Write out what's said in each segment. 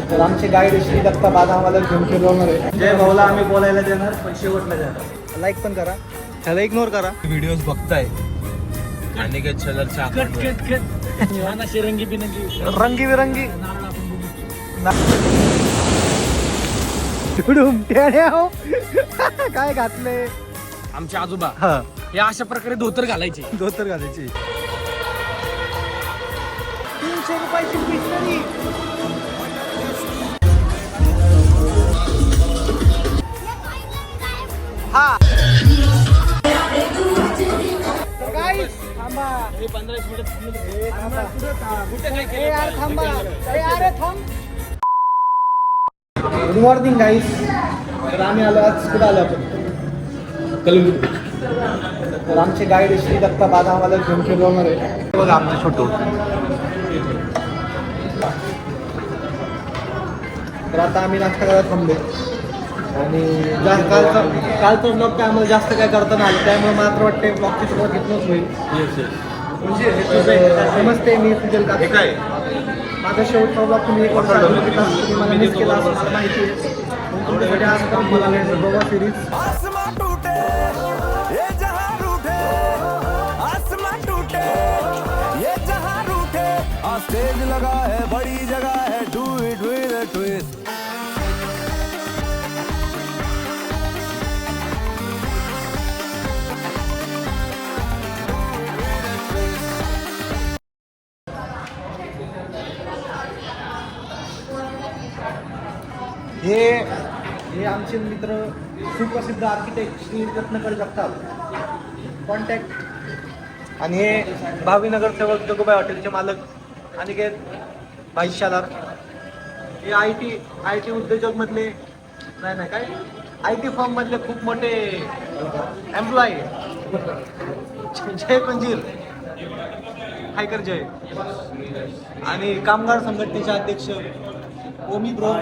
तर आमचे गाईड श्री दत्ता बादा आम्हाला घेऊन फिरवणार आहे. जय भाऊला आम्ही बोलायला देणार पण शेवटला देणार. लाईक पण करा, ह्याला इग्नोर करा. व्हिडिओज बघताय आणि रंगीबिरंगी काय घातले आमचे आजोबा हा हे अशा प्रकारे धोतर घालायचे. धोतर घालायची. 300 रुपयाची पिस्टरी. हा तर गाईस थांबा. हे 15 मिनिट ए यार थांबा. ए अरे थांब. गुड मॉर्निंग गाईस. तर आम्ही आलो आज कुठं आलो आपण कलंगूट. तर आमचे गाईड श्री दत्ता बादा आम्हाला घेऊन फिरवणार आहे. बघा आमचं छोटू. तर आता आम्ही नाश्ता करायला थांबले आणि कालचं ब्लॉग काय आम्हाला जास्त काय करता नाही आलं त्यामुळे मला तर वाटते ब्लॉगची सुरुवात इथूनच होईल. समजते मी तुझे काय माझा शेवटचा ब्लॉग तुम्ही एक वर्ष तुम्ही मला मिस केला असं मला माहिती आहे. तुमच्यासाठी आज काम मला गोवा सिरीज स्टेज लगा है बड़ी जगह है do it with a twist. हे आमचे मित्र सुप्रसिद्ध आर्किटेक्ट श्री रत्नकर जगताप कॉन्टॅक्ट आणि हे भावीनगर सेवक जगोबाई हॉटेलचे मालक अनिकेत भाई शालार. हे आय टी उद्योजक मधले नाही काय IT फर्म मधले खूप मोठे एम्प्लॉई जय पंजीर हायकर जय आणि कामगार संघटनेचे अध्यक्ष ओमी ब्रो.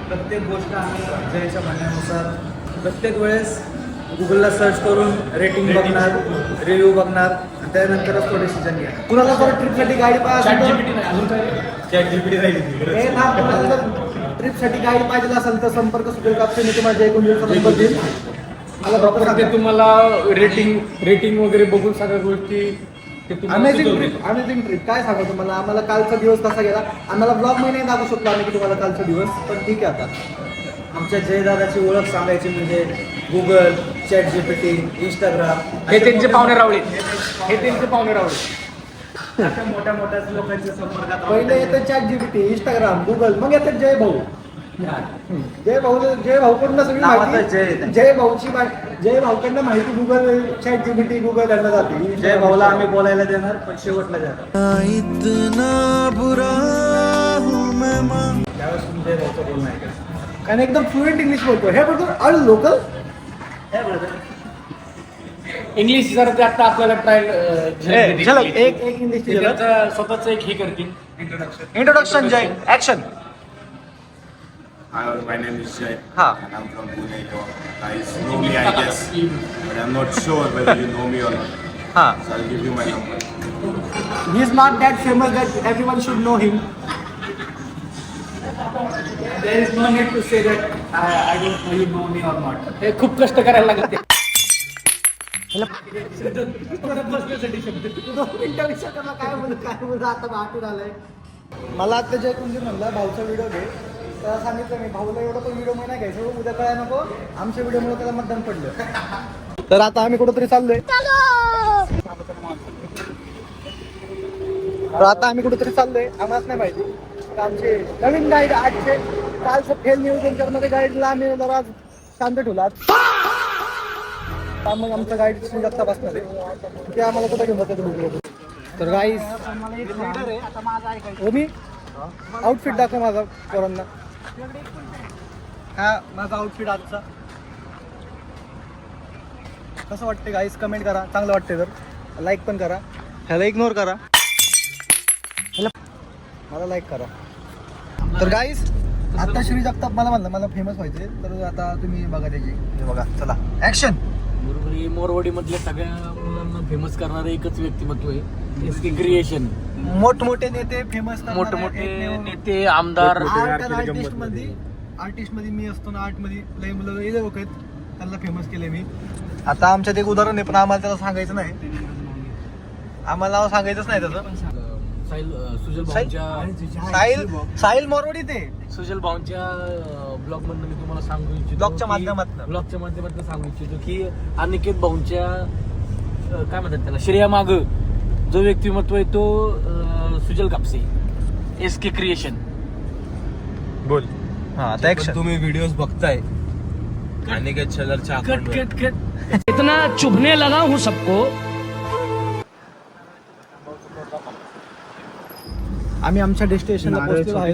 प्रत्येक गोष्ट आम्ही जयच्या म्हणण्यानुसार प्रत्येक वेळेस गुगलला सर्च करून रेटिंग बघणार, रिव्ह्यू बघणार आणि त्यानंतरच तो डिसिजन घ्या. कुणाला जर ट्रिपसाठी गाडी पाहिजे ट्रिपसाठी गाडी पाहिजे असेल तर संपर्क सुचेल कापसे मी तुम्हाला जय कुंजीचा नंबर देईल. मला ते तुम्हाला रेटिंग वगैरे बघून सगळ्या गोष्टी अमेझिंग ट्रिप काय सांगू तुम्हाला. आम्हाला कालचा दिवस कसा गेला आम्हाला ब्लॉग महिने दाखवू शकतो आम्ही की तुम्हाला कालचा दिवस. पण ठीक आहे आता आमच्या जयदादाची ओळख सांगायची म्हणजे गुगल, ChatGPT, इंस्टाग्राम हे त्यांचे पाहुणे रावळे. हे त्यांचे पाहुणे रावळे. अशा मोठ्या लोकांच्या संपर्कात पहिले येतं ChatGPT, इंस्टाग्राम, गुगल, मग येतात जय भाऊ. जय भाऊकडनं सगळी माहिती जय भाऊकडनं माहिती गुगल, ChatGPT, गुगल यांना जाते. जय भाऊला आम्ही बोलायला देणार पण शेवटला देणार. त्यावेळेस तुम्ही जय भाऊचं बोलणं आहे कारण एकदम फ्लुएंट इंग्लिश बोलतो. हे बोलतो ऑल लोकल हे बोलतो इंग्लिश जर ते आता आपल्याला ट्राय एक इंग्लिश स्वतःच एक हे करतील इंट्रोडक्शन. जय action. Hi, my name is Jay. Ha. And I'm from Pune. You guys know me, I guess, but I'm not sure whether you know me or not. हा So I'll give you my number. he is not that famous that everyone should know him. There is no need to say that I don't know you know me or not. हे खूप कष्ट करायला लागते. मला आता जय कुंजीर म्हणला भाऊचा video घे त्याला सांगितलं मी भाऊला एवढं पण व्हिडिओ नाही घ्यायचं उद्या कळायला नको आमच्या व्हिडिओमुळे त्याला मतदान पडलं. तर आता आम्ही कुठंतरी चाललोय. आम्हालाच नाही माहिती आमचे नवीन गाईड आजचे कालचं फेल नियोजन करणारे गाईडला आम्ही जरा शांत ठेवला. मग आमचा गाईड जास्त बसणार आहे ते आम्हाला कुठं घेऊन जातात. तर गाईस हो मी आउटफिट दाखव माझा पोरांना. हा माझा आउटफिट आजचा कसं वाटते गाईस कमेंट करा. चांगलं वाटते तर लाईक पण करा. ह्याला इग्नोर करा. मला लाईक करा. तर गाईस आता श्री जगताप मला म्हणलं मला फेमस व्हायचे तर आता तुम्ही बघा त्याची हे बघा. चला ऍक्शन. मोरवडी मधल्या सगळ्या मुलांना फेमस करणारं एकच व्यक्तिमत्व आहे SK क्रिएशन. मोठमोठे नेते फेमस मोठमोठे नेते आमदार आर्टिस्ट मध्ये मी असतो ना, आर्ट मध्ये लय मुलं लय लोक आहेत, त्यांना फेमस केले मी. आता आमच्यात एक उदाहरण आहे, पण आम्हाला त्याला सांगायचं नाही, आम्हाला नाव सांगायचंच नाही त्याचं. सुजल साहिल मोरवडी ते सुजल भाऊंच्या ब्लॉग मधून मी तुम्हाला सांगू इच्छितो, ब्लॉगच्या माध्यमातून सांगू इच्छितो की अनिकेत भाऊंच्या काय म्हणतात त्याला, श्रेया माग जो व्यक्तिमत्व आहे तो सुजल कापसे, SK क्रिएशन. बोल. हा आता पण तुम्ही व्हिडिओज बघताय अनिकेत शेलारच्या account वर. इतना चुभने लगा हूँ सबको. आम्ही आमच्या डेस्टिनेशनला पोहोचलो आहे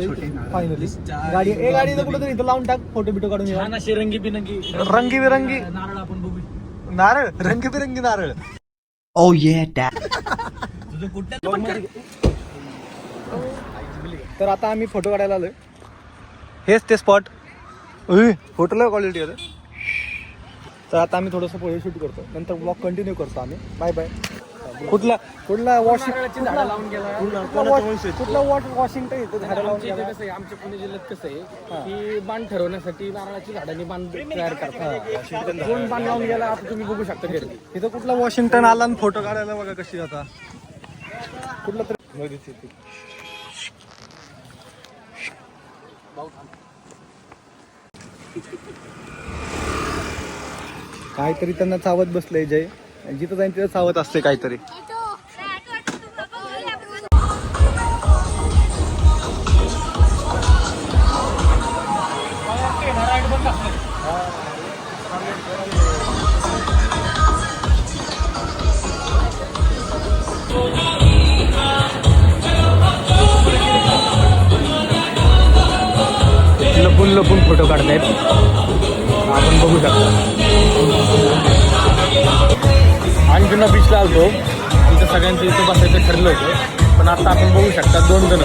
फायनली. गाडी कुठं तरी इथं लावून टाक, फोटो बिटो काढून घ्या. छान असे रंगीबिरंगी रंगीबिरंगी नारळ आपण बघू. नारळ, रंगीबिरंगी नारळ. तर आता आम्ही फोटो काढायला आलोय. हेच ते स्पॉट. फोटोला क्वालिटी आहे. तर आता आम्ही थोडंसं फोटो शूट करतो, नंतर ब्लॉग कंटिन्यू करतो आम्ही. Bye bye. कुठला वॉशिंग्टन इथं झाडं लावून गेला. कसं आहे, आमच्या पुणे जिल्ह्यात कसं आहे की बांध ठरवण्यासाठी नारळाची झाडांनी बांध तयार करतात. दोन बांध लावून गेला, आता तुम्ही बघू शकता घरी. इथं कुठला वॉशिंग्टन आला आणि फोटो काढायला बघा कशी आता. कुठला तरी काहीतरी त्यांना चावत बसलंय जय. जिथं जाईन तिथं चावत असते काहीतरी. लपून लपून फोटो काढतायत, आपण बघू शकता. अंजुना बीचला आलतो, आमच्या सगळ्यांचं इथं बसायचं ठरलं होतं, पण आता आपण बघू शकता 2 जण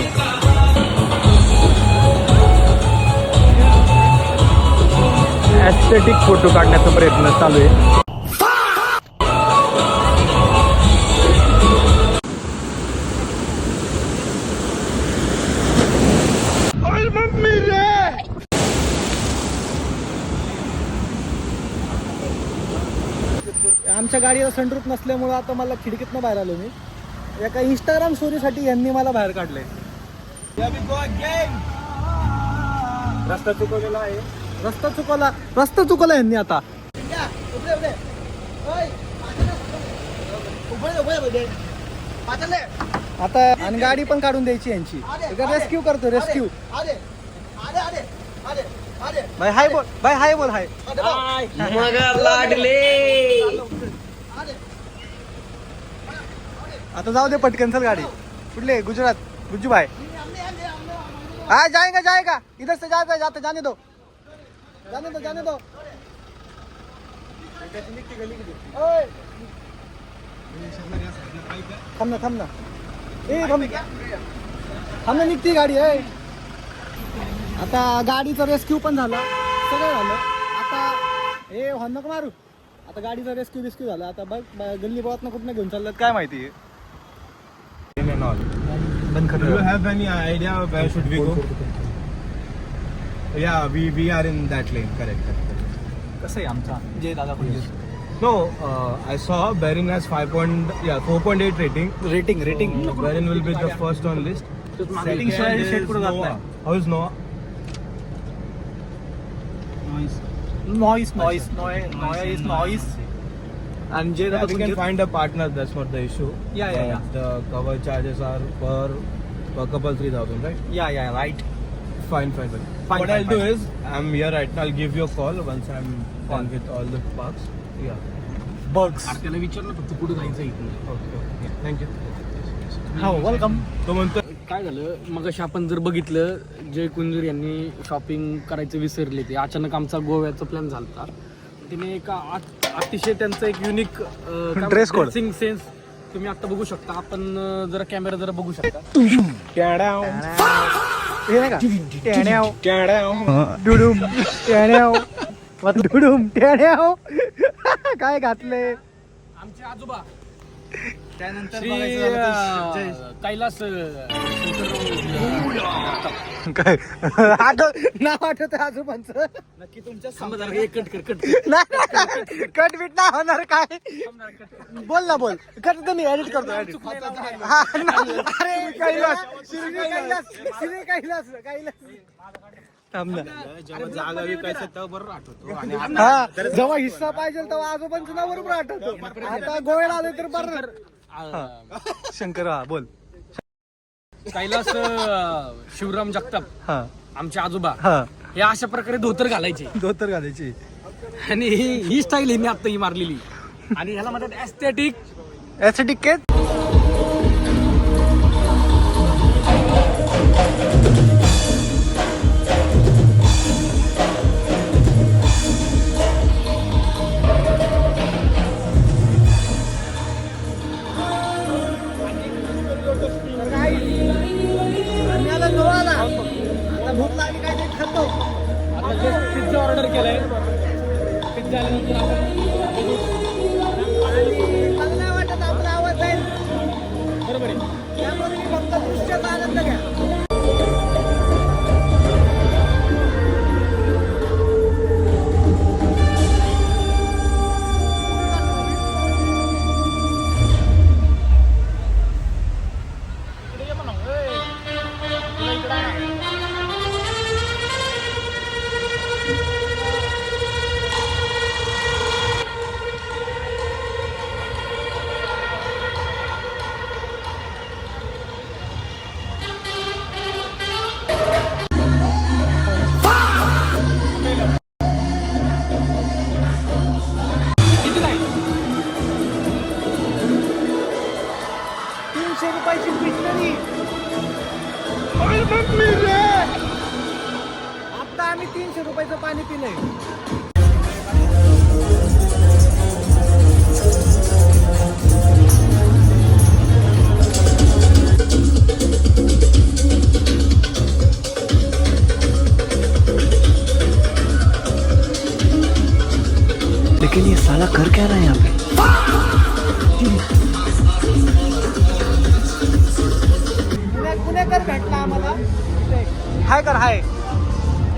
ॲस्थेटिक फोटो काढण्याचा प्रयत्न चालू आहे. आमच्या गाडीला सनरूफ नसल्यामुळं आता मला खिडकीतनं बाहेर आलो मी. एका इंस्टाग्राम स्टोरीसाठी यांनी मला बाहेर काढलंय. रस्ता चुकवलेला आहे. रस्ता चुकवला यांनी आता. आता आणि गाडी पण काढून द्यायची यांची. रेस्क्यू करतो, रेस्क्यू. भाई हाय बोल, हाय. मग लागले. आता जाऊ दे पटकन, चल गाडी. कुठले? गुजरात. गुज्जू भाई. हाँ जाएगा इधर से जाते जाने दो. थांब ना. निघती गाडी आहे. आता गाडीचा रेस्क्यू पण झाला, सगळं झालं. आता हॉर्न नको मारू. आता गाडीचा रेस्क्यू झाला. आता बघ गल्ली बोळात कुठनं घेऊन चाललं काय माहिती. Do you have any idea where should we go? Yeah, we are in that lane. Correct. कसं आहे आमचा जय दादा college? No, I saw Bahrain has 4.8 rating. Rating. Bahrain will be the first on list. Rating शिवाय शेट कुठं जात नाही. How is Noah? Noise. And Jay Yeah, we can find a partner. That's not the issue. Yeah. The cover charges are per couple 3,000, right? Yeah, right. Fine. What I'll do is, I'm here right now. I'll give you a call once I'm done with all the parks. Yeah. Bugs. त्याला विचारलं फक्त कुठे जायचं इथे. Okay. Thank you. हो, welcome. तो म्हणतो काय झालं मगाशी आपण जर बघितलं, जय कुंजूर यांनी शॉपिंग करायचं विसरले. ते अचानक आमचा गोव्याचा प्लॅन झाला. तिने एका अतिशय त्यांचं एक unique Dress code. Dressing sense तुम्ही आता बघू शकता. आपण जरा कॅमेरा जरा बघू शकता. हे नाही का? डुडुम. काय घातले आमचे आजोबा त्यानंतर श्री बघायचं झालं तर जय- कैलास काय नाव आठवत आजोबांचं नक्की तुमच्या कट कर नाही कट बीट नाही होणार काय बोल ना बोल कट तर मी एडिट करतो edit. हा, अरे कैलास श्री कैलास थांब ना. जेव्हा जागा विकायचं तेव्हा बरोबर आठवतो आणि हा जेव्हा हिस्सा पाहिजे तेव्हा आजोबांचं नाव बरोबर आठवतो आता गोव्याला आले तर बरं शंकर हा बोल कैलास शिवराम जगताप हा आमचे आजोबा हा हे अशा प्रकारे धोतर घालायचे धोतर घालायची आणि ही स्टाईल मी आता ही मारलेली आणि ह्याला म्हणतात एस्थेटिक ऍसिडिक केस आता भूक लागली काय ते खातो पिझ्झा ऑर्डर केलाय पिझ्झा आल्यानंतर आणि मला नाही वाटत आपला आवाज जाईल बरोबर आहे त्यामुळे मी फक्त दृश्याचा आनंद घ्या ₹300 पिचकारी आता आम्ही ₹300 पाणी पिलंय लेकिन ये साला कर क्या रहा है यहाँ पे? पुणेकर भेटला आम्हाला हाय कर हाय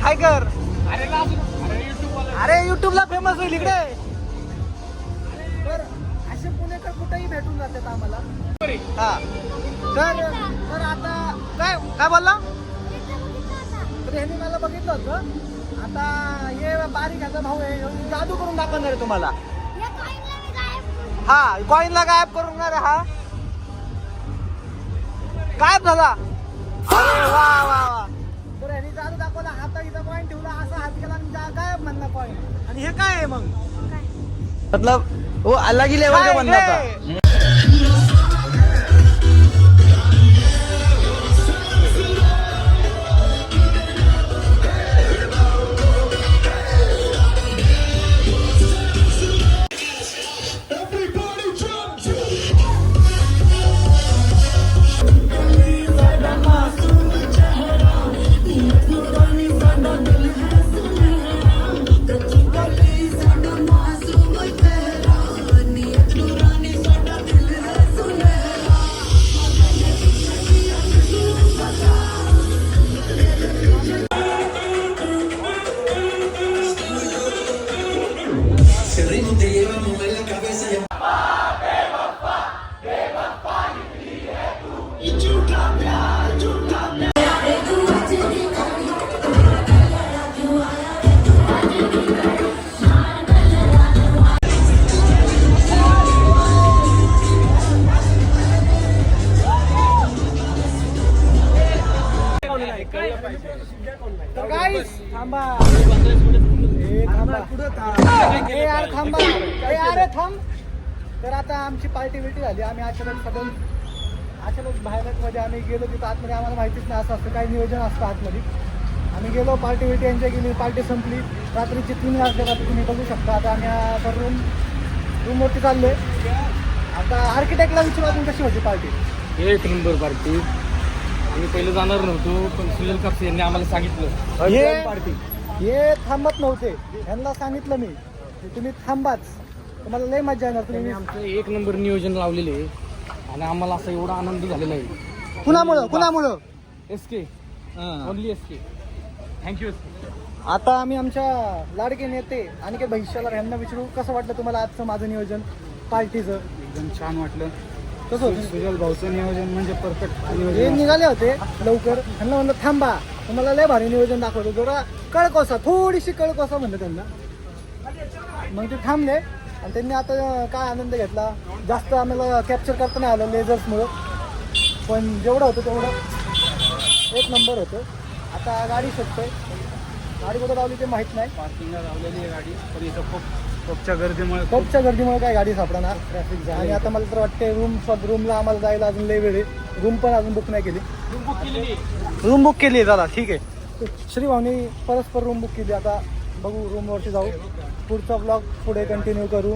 हाय कर अरे युट्यूबला फेमस होईल इकडे तर असे पुणेकर कुठेही भेटून जातात आम्हाला हा तर आता काय काय बोलला तर ह्याने मला बघितलं होतं आता हे बारीक ह्याचा भाऊ आहे ह्यो जादू करून दाखवणार आहे तुम्हाला हा कॉईनला गायब करून हा गायब झाला अरे वा वा वा तर ह्यानी जादू दाखवला हाता इथं कॉईन ठेवला असा हात केला आणि गायब म्हणला कॉईन आणि हे काय आहे मग मतलब वो अलग ही लेवल का बनना था तर गाईस थांबा ए यार थांबा ए अरे थांब तर आता आमची पार्टी बिर्टी झाली आम्ही अचानक बाहेरमध्ये आम्ही गेलो तिथं आतमध्ये आम्हाला माहितीच नाही असं असतं काही नियोजन असतं आतमध्ये आम्ही गेलो पार्टी बिर्टी एन्जॉय केली पार्टी संपली रात्रीची 3 वाजले आता तुम्ही बघू शकता आता आम्ही रूमवरती चाललोय आता आर्किटेक्टला विचारू अजून कशी होती पार्टी एक नंबर पार्टी आम्ही पहिले जाणार नव्हतो पण सुनील कापसे यांनी आम्हाला सांगितलं पार्टी हे थांबत नव्हते यांना सांगितलं मी की तुम्ही थांबाच तुम्हाला लय मजा येणार तुम्ही आमचं एक नंबर नियोजन लावलेले आणि आम्हाला असा एवढा आनंद झालेला आहे. कुणामुळं SK only SK. Thank you SK. आता आम्ही आमच्या लाडके नेते अनिकेत भैशाला यांना विचारू कसं वाटलं तुम्हाला आजचं माझं नियोजन पार्टीचं. एकदम छान वाटलं. कसं होतं सुजल भाऊचं नियोजन म्हणजे परफेक्ट हे नियोजन. निघाले होते लवकर, त्यांना म्हणलं थांबा तुम्हाला लय भारी नियोजन दाखवतो, जरा कळकोसा थोडीशी कळकोसा म्हणलं त्यांना. मग ते थांबले आणि त्यांनी आता काय आनंद घेतला. जास्त आम्हाला कॅप्चर करता नाही आलं लेझर्समुळं, पण जेवढं होतं तेवढं एक नंबर होतं. आता गाडी शोधतोय, गाडी कुठं लावली ते माहीत नाही. पार्किंगला लावलेली आहे गाडी, पण इथं खूपच्या गर्दीमुळे खूपच्या गर्दीमुळे काय गाडी सापडणार ट्रॅफिक झाली. आणि आता मला तर वाटते रूमला आम्हाला जायला अजून लय वेळ आहे. रूम पण अजून बुक नाही केली. रूम बुक केली आहे दादा, ठीक आहे. श्री भाऊनी परस्पर रूम बुक केली. आता बघू रूमवरती जाऊ, पुढचा ब्लॉग पुढे कंटिन्यू करू.